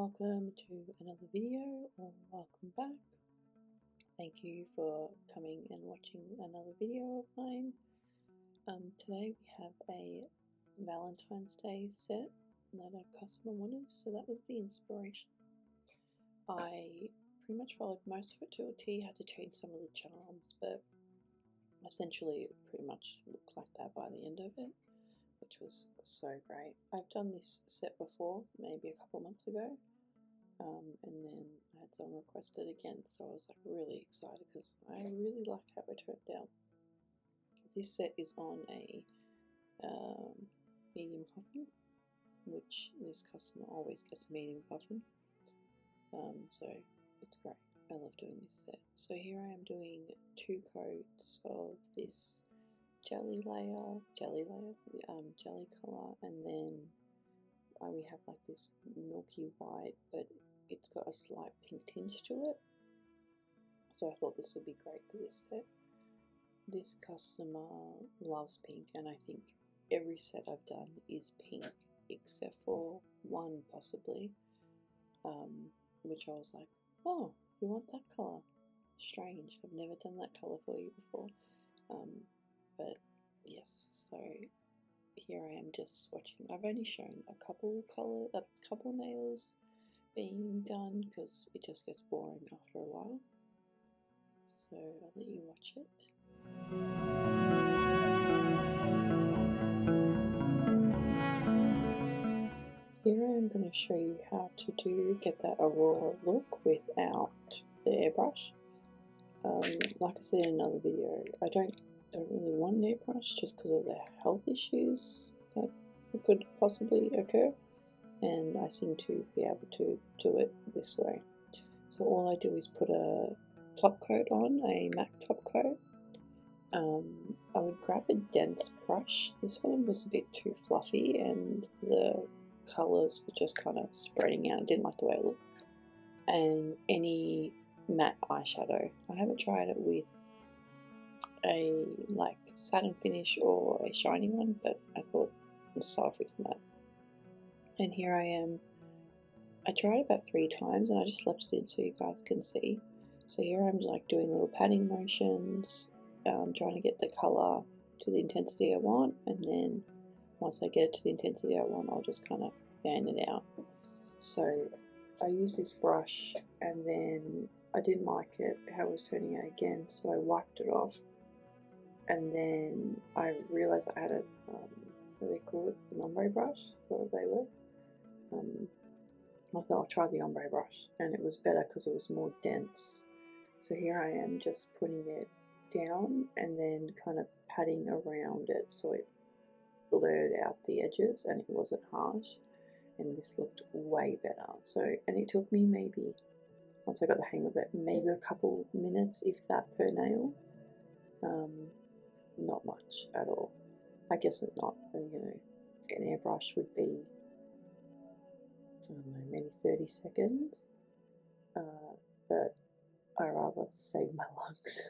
welcome to another video, or welcome back. Thank you for coming and watching another video of mine. Today we have a Valentine's Day set that a customer wanted, so that was the inspiration. I pretty much followed most of it to a T, had to change some of the charms, but essentially it pretty much looked like that by the end of it, which was so great. I've done this set before, maybe a couple months ago, and then I had someone request it again, so I was like really excited because I really like how it turned out. This set is on a medium coffin, which this customer always gets a medium coffin, so it's great. I love doing this set. So here I am doing 2 coats of this jelly colour, and then we have like this milky white, but it's got a slight pink tinge to it. So I thought this would be great for this set. This customer loves pink, and I think every set I've done is pink except for one possibly, which I was like, oh, you want that colour? Strange, I've never done that colour for you before. But yes, so here I am just swatching. I've only shown a couple nails being done because it just gets boring after a while. So I'll let you watch it. Here I'm going to show you how to get that Aurora look without the airbrush. Like I said in another video, I don't really want an airbrush just because of the health issues that could possibly occur, and I seem to be able to do it this way. So all I do is put a top coat on, a MAC top coat. I would grab a dense brush. This one was a bit too fluffy and the colours were just kind of spreading out. I didn't like the way it looked. And any matte eyeshadow. I haven't tried it with a like satin finish or a shiny one, but I thought let's start with matte. And here I am. I tried about 3 times and I just left it in so you guys can see. So here I'm like doing little patting motions, trying to get the colour to the intensity I want, and then once I get it to the intensity I want, I'll just kind of fan it out. So I used this brush, and then I didn't like it how it was turning out again, so I wiped it off, and then I realised I had a what do they call it, an ombre brush, so they were. I thought I'll try the ombre brush, and it was better because it was more dense. So here I am just putting it down and then kind of patting around it so it blurred out the edges and it wasn't harsh, and this looked way better. So, and it took me maybe, once I got the hang of it, maybe a couple minutes if that per nail. Not much at all. I guess it's not, you know, an airbrush would be, I don't know, maybe 30 seconds, but I rather save my lungs.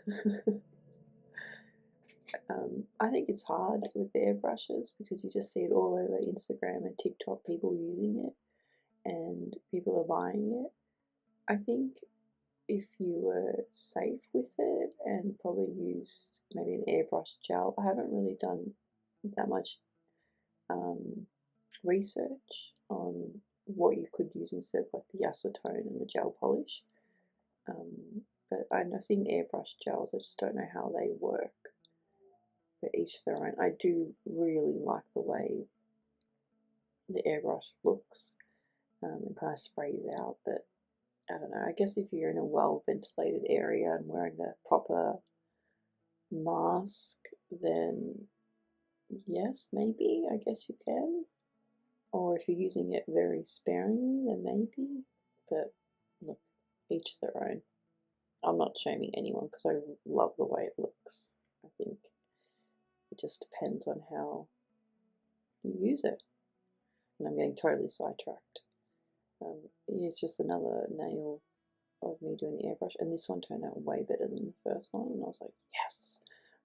I think it's hard with the airbrushes because you just see it all over Instagram and TikTok, people using it and people are buying it. I think if you were safe with it and probably used maybe an airbrush gel, I haven't really done that much research on what you could use instead of like the acetone and the gel polish. But I've seen airbrush gels, I just don't know how they work. But each their own. I do really like the way the airbrush looks and kind of sprays out, but I don't know. I guess if you're in a well ventilated area and wearing a proper mask, then yes, maybe, I guess you can. Or if you're using it very sparingly, then maybe. But look, each their own. I'm not shaming anyone because I love the way it looks. I think it just depends on how you use it. And I'm getting totally sidetracked. Here's just another nail of me doing the airbrush, and this one turned out way better than the first one, and I was like, yes!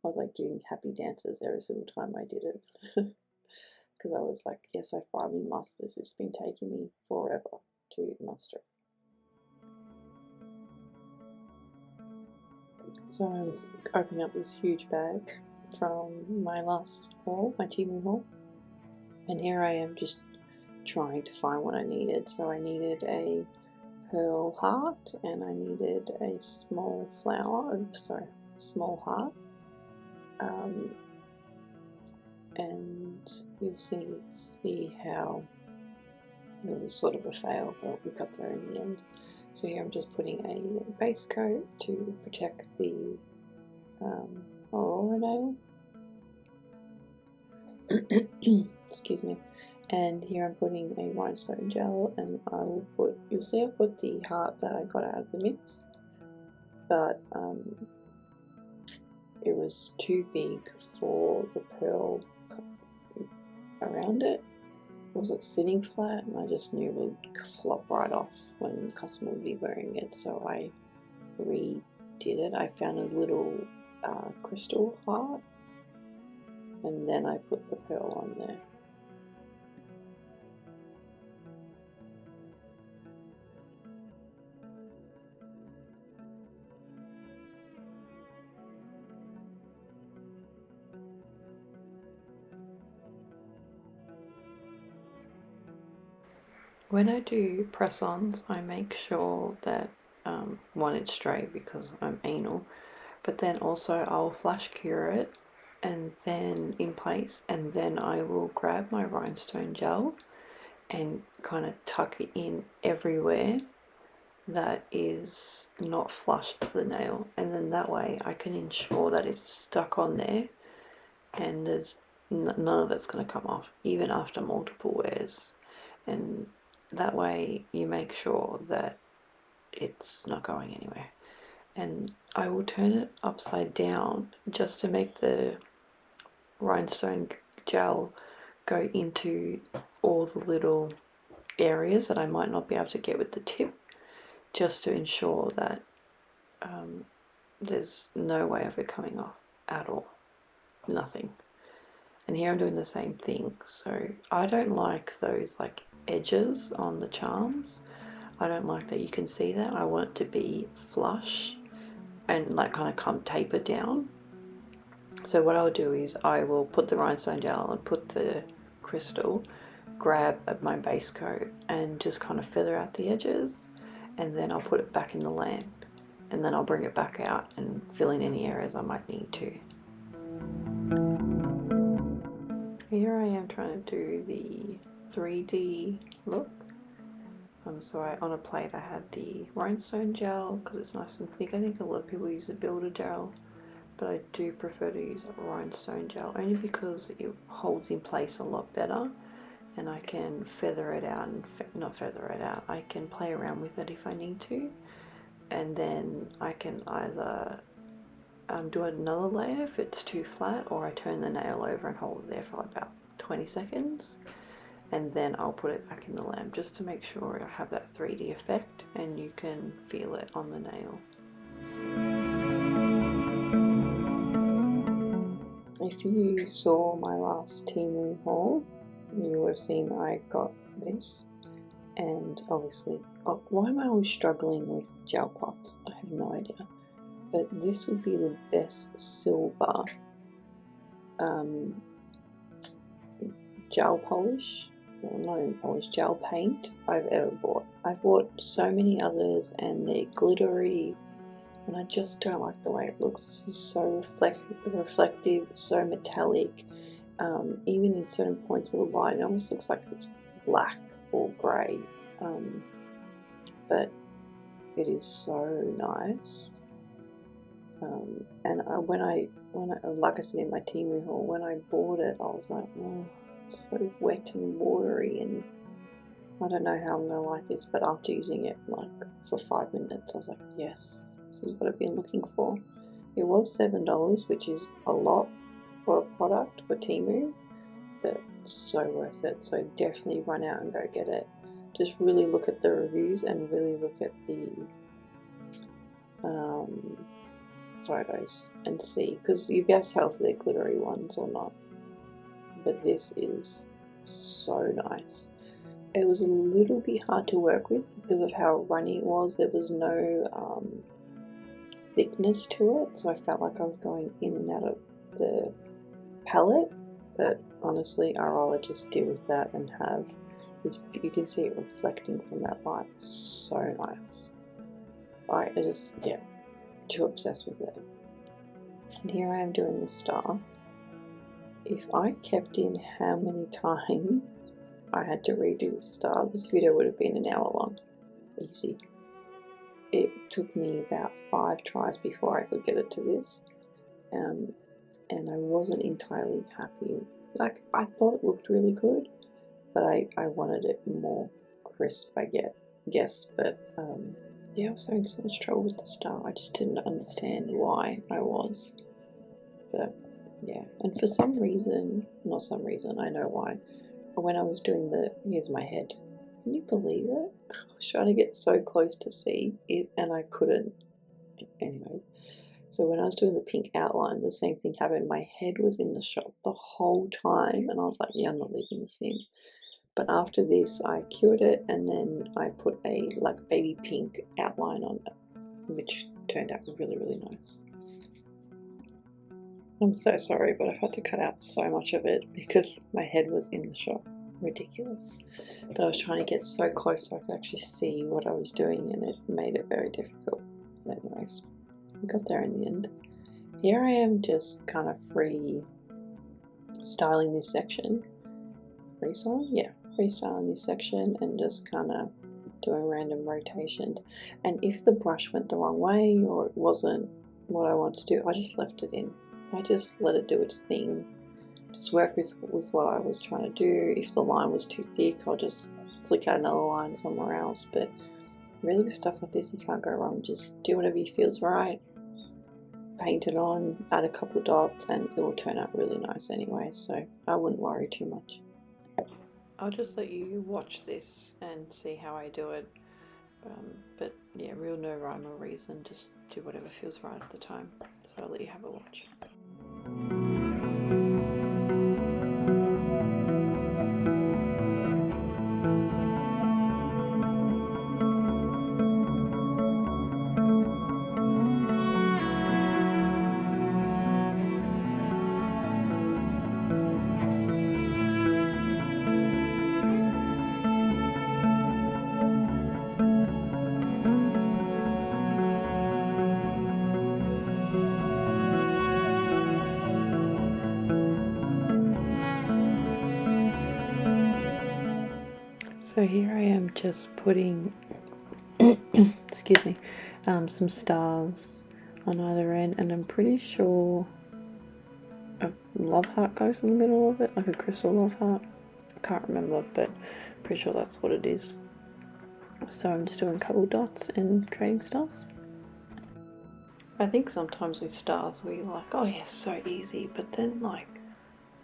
I was like giving happy dances every single time I did it. Because I was like, yes, I finally mastered this. It's been taking me forever to muster. So I'm opening up this huge bag from my last haul, my Temu haul, and here I am just trying to find what I needed. So I needed a pearl heart and I needed a small flower, small heart, and you'll see how it was sort of a fail, but we got there in the end. So here I'm just putting a base coat to protect the aurora nail. Excuse me. And here I'm putting a rhinestone gel, and I will put, you'll see I put the heart that I got out of the mix, but it was too big for the pearl around it. It wasn't sitting flat, and I just knew it would flop right off when the customer would be wearing it, so I redid it. I found a little crystal heart, and then I put the pearl on there. When I do press-ons, I make sure that one, it's straight because I'm anal, but then also I'll flash cure it and then in place, and then I will grab my rhinestone gel and kind of tuck it in everywhere that is not flush to the nail, and then that way I can ensure that it's stuck on there and there's none of it's going to come off even after multiple wears, and that way you make sure that it's not going anywhere. And I will turn it upside down just to make the rhinestone gel go into all the little areas that I might not be able to get with the tip, just to ensure that there's no way of it coming off at all. Nothing. And here I'm doing the same thing. So I don't like those like edges on the charms. I don't like that you can see that. I want it to be flush and like kind of come taper down. So what I'll do is I will put the rhinestone gel and put the crystal, grab my base coat and just kind of feather out the edges, and then I'll put it back in the lamp, and then I'll bring it back out and fill in any areas I might need to. Here I am trying to do the 3D look. So on a plate I had the rhinestone gel because it's nice and thick. I think a lot of people use a builder gel, but I do prefer to use a rhinestone gel only because it holds in place a lot better, and I can feather it out and not feather it out. I can play around with it if I need to, and then I can either do another layer if it's too flat, or I turn the nail over and hold it there for about 20 seconds, and then I'll put it back in the lamp just to make sure I have that 3D effect and you can feel it on the nail. If you saw my last Temu haul, you would have seen I got this, and obviously, why am I always struggling with gel cloth? I have no idea. But this would be the best silver gel polish, well, not even polish, gel paint I've ever bought. I've bought so many others and they're glittery, and I just don't like the way it looks. This is so reflective, so metallic. Even in certain points of the light, it almost looks like it's black or grey. But it is so nice. And when I, like I said in my Temu haul, when I bought it, I was like, oh, it's so wet and watery, and I don't know how I'm gonna like this. But after using it like for 5 minutes, I was like, yes, this is what I've been looking for. It was $7, which is a lot for a product for Temu, but so worth it. So definitely run out and go get it. Just really look at the reviews and really look at the photos and see, because you'll be able to tell if they're glittery ones or not. But this is so nice. it was a little bit hard to work with because of how runny it was. There was no thickness to it, so I felt like I was going in and out of the palette. But honestly, I'd rather just deal with that and have this. You can see it reflecting from that light. So nice. I just, yeah, too obsessed with it. And here I am doing the star. If I kept in how many times I had to redo the star, this video would have been an hour long. Easy. It took me about 5 tries before I could get it to this. And I wasn't entirely happy. Like, I thought it looked really good, but I wanted it more crisp, I guess. But yeah, I was having so much trouble with the star. I just didn't understand why I was. But yeah, and for some reason, not some reason, I know why. When I was doing here's my head. Can you believe it? I was trying to get so close to see it and I couldn't. Anyway, so when I was doing the pink outline, the same thing happened. My head was in the shot the whole time and I was like, yeah, I'm not leaving this in. But after this, I cured it and then I put a like baby pink outline on it, which turned out really, really nice. I'm so sorry, but I've had to cut out so much of it because my head was in the shot. Ridiculous. But I was trying to get so close so I could actually see what I was doing and it made it very difficult. But anyways, we got there in the end. Here I am just kind of free styling this section. Freestyle? Yeah, freestyling this section and just kind of doing random rotations. And if the brush went the wrong way or it wasn't what I wanted to do, I just left it in. I just let it do its thing. Just work with what I was trying to do. If the line was too thick, I'll just flick out another line somewhere else. But really with stuff like this, you can't go wrong. Just do whatever feels right. Paint it on, add a couple of dots, and it will turn out really nice anyway. So I wouldn't worry too much. I'll just let you watch this and see how I do it. But yeah, real no rhyme or reason. Just do whatever feels right at the time. So I'll let you have a watch. So here I am just putting, excuse me, some stars on either end, and I'm pretty sure a love heart goes in the middle of it, like a crystal love heart. I can't remember, but pretty sure that's what it is. So I'm just doing a couple dots and creating stars. I think sometimes with stars we're like, oh yeah, so easy, but then like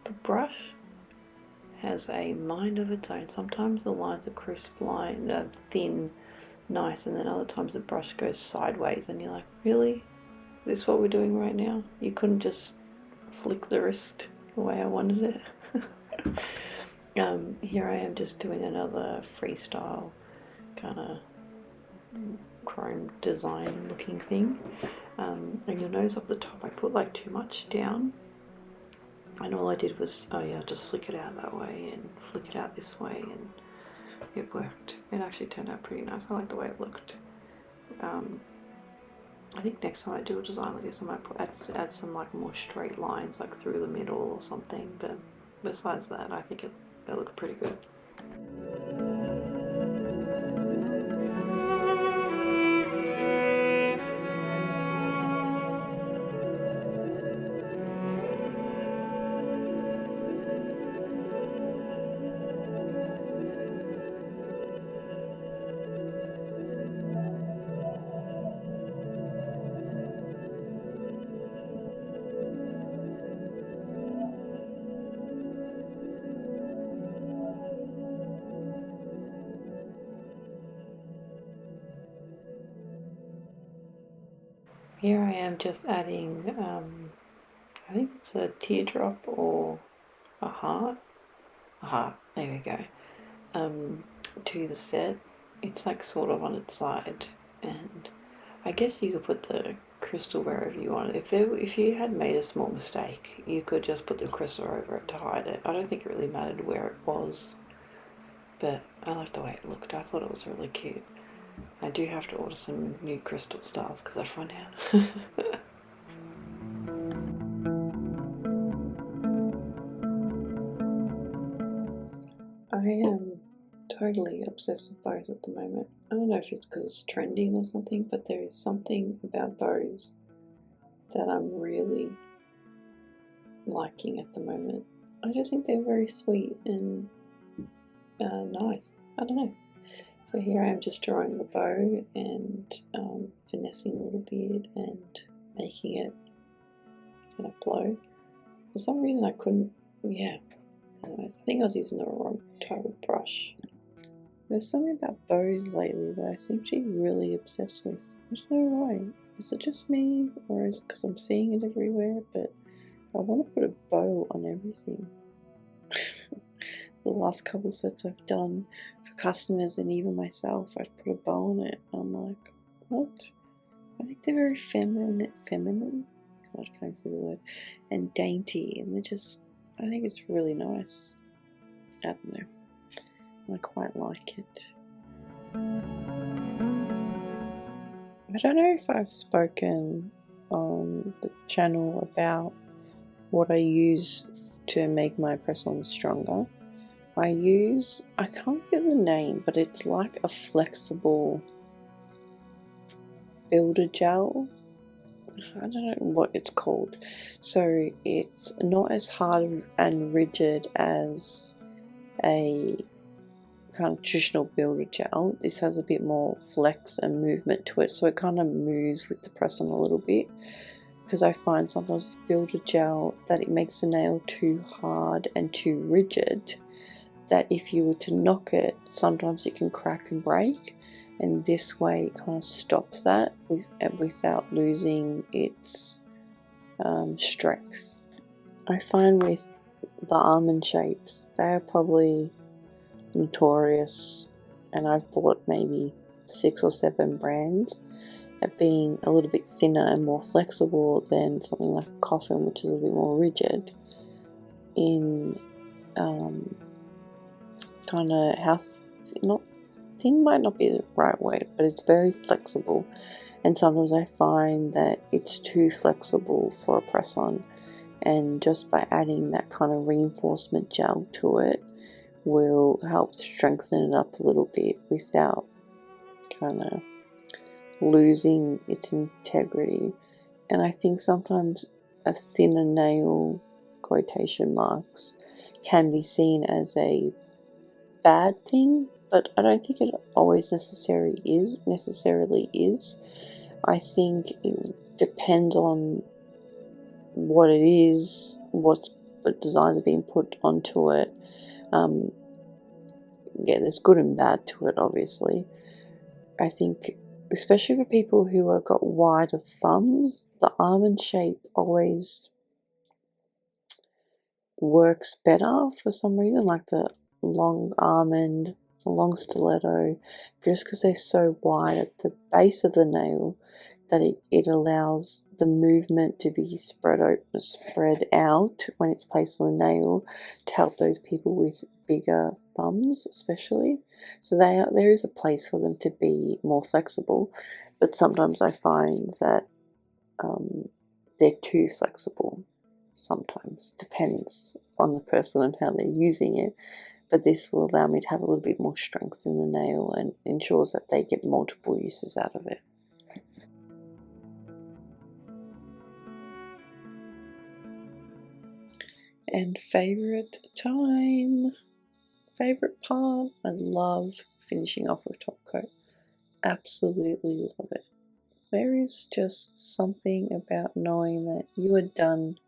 the brush has a mind of its own. Sometimes the lines are crisp line, thin, nice, and then other times the brush goes sideways and you're like, really? Is this what we're doing right now? You couldn't just flick the wrist the way I wanted it. Here I am just doing another freestyle kind of chrome design looking thing. And you'll notice up the top I put like too much down. And all I did was, oh yeah, just flick it out that way and flick it out this way, and it worked. It actually turned out pretty nice. I like the way it looked. I think next time I do a design like this, I might add some like more straight lines like through the middle or something. But besides that, I think it looked pretty good. Here I am just adding, I think it's a teardrop or a heart. There we go. to the set. It's like sort of on its side, and I guess you could put the crystal wherever you want. If you had made a small mistake, you could just put the crystal over it to hide it. I don't think it really mattered where it was, but I liked the way it looked. I thought it was really cute. I do have to order some new crystal stars because I've run out. I am totally obsessed with bows at the moment. I don't know if it's because it's trending or something, but there is something about bows that I'm really liking at the moment. I just think they're very sweet and nice. I don't know. So here I am just drawing the bow and finessing a little bit and making it kind of blow. For some reason I couldn't, anyways, I think I was using the wrong type of brush. There's something about bows lately that I seem to be really obsessed with. I don't know why. Is it just me, or is it because I'm seeing it everywhere? But I want to put a bow on everything. The last couple sets I've done for customers and even myself, I've put a bow on it. I'm like, what? I think they're very feminine. God, I can't say the word. And dainty, and they're just, I think it's really nice. I don't know. I quite like it. I don't know if I've spoken on the channel about what I use to make my press-ons stronger. I can't think of the name, but it's like a flexible builder gel. I don't know what it's called. So it's not as hard and rigid as a kind of traditional builder gel. This has a bit more flex and movement to it, so it kind of moves with the press on a little bit, because I find sometimes builder gel that it makes the nail too hard and too rigid, that if you were to knock it, sometimes it can crack and break, and this way it kind of stops that without losing its strength. I find with the almond shapes, they're probably notorious, and I've bought maybe 6 or 7 brands at being a little bit thinner and more flexible than something like a coffin, which is a little bit more rigid in kind of how not thin might not be the right word, but it's very flexible, and sometimes I find that it's too flexible for a press on, and just by adding that kind of reinforcement gel to it will help strengthen it up a little bit without kind of losing its integrity. And I think sometimes a thinner nail, quotation marks, can be seen as a bad thing, but I don't think it always necessarily is. I think it depends on what it is, what designs are being put onto it. Yeah, there's good and bad to it, obviously. I think, especially for people who have got wider thumbs, the almond shape always works better for some reason, like the long almond, the long stiletto, just because they're so wide at the base of the nail that it allows the movement to be spread out when it's placed on the nail, to help those people with bigger thumbs especially. So there is a place for them to be more flexible, but sometimes I find that they're too flexible. Sometimes depends on the person and how they're using it, but this will allow me to have a little bit more strength in the nail and ensures that they get multiple uses out of it. And favorite part, I love finishing off with top coat. Absolutely love it. There is just something about knowing that you are done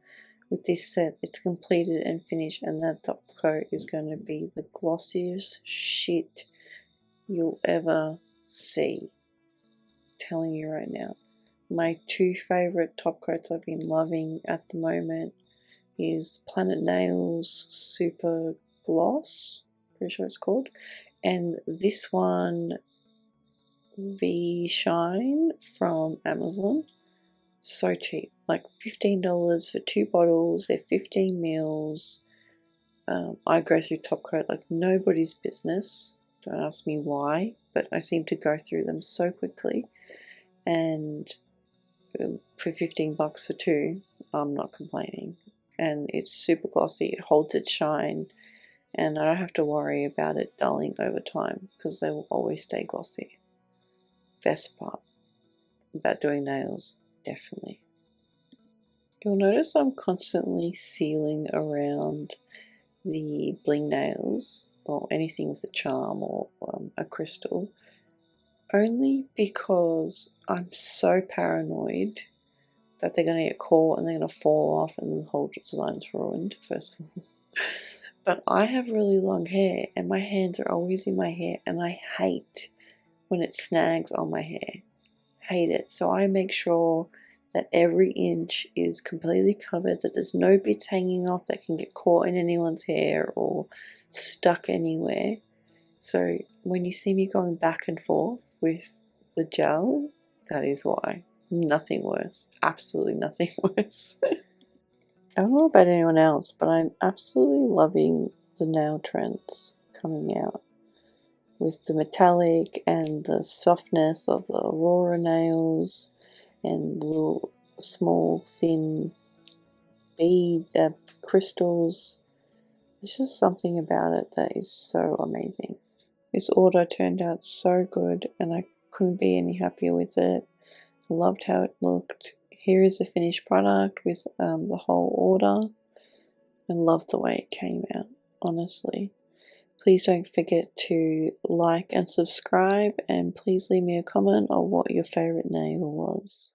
with this set, it's completed and finished, and that top coat is going to be the glossiest shit you'll ever see. I'm telling you right now. My 2 favorite top coats I've been loving at the moment is Planet Nails Super Gloss, pretty sure it's called, And this one, V Shine from Amazon, so cheap, like $15 for 2 bottles. They're 15 mils. I go through top coat like nobody's business. Don't ask me why, but I seem to go through them so quickly. And for 15 bucks for 2, I'm not complaining. And it's super glossy, it holds its shine, and I don't have to worry about it dulling over time because they will always stay glossy. Best part about doing nails, definitely. You'll notice I'm constantly sealing around the bling nails or anything with a charm or a crystal, only because I'm so paranoid that they're going to get caught and they're going to fall off and the whole design's ruined, first of all. But I have really long hair and my hands are always in my hair, and I hate when it snags on my hair. Hate it. So I make sure that every inch is completely covered, that there's no bits hanging off that can get caught in anyone's hair or stuck anywhere. So when you see me going back and forth with the gel, that is why. Nothing worse. Absolutely nothing worse. I don't know about anyone else, but I'm absolutely loving the nail trends coming out with the metallic and the softness of the Aurora nails and little small thin bead crystals. There's just something about it that is so amazing. This order turned out so good and I couldn't be any happier with it. I loved how it looked. Here is the finished product with the whole order. I love the way it came out, honestly. Please don't forget to like and subscribe, and please leave me a comment on what your favorite nail was.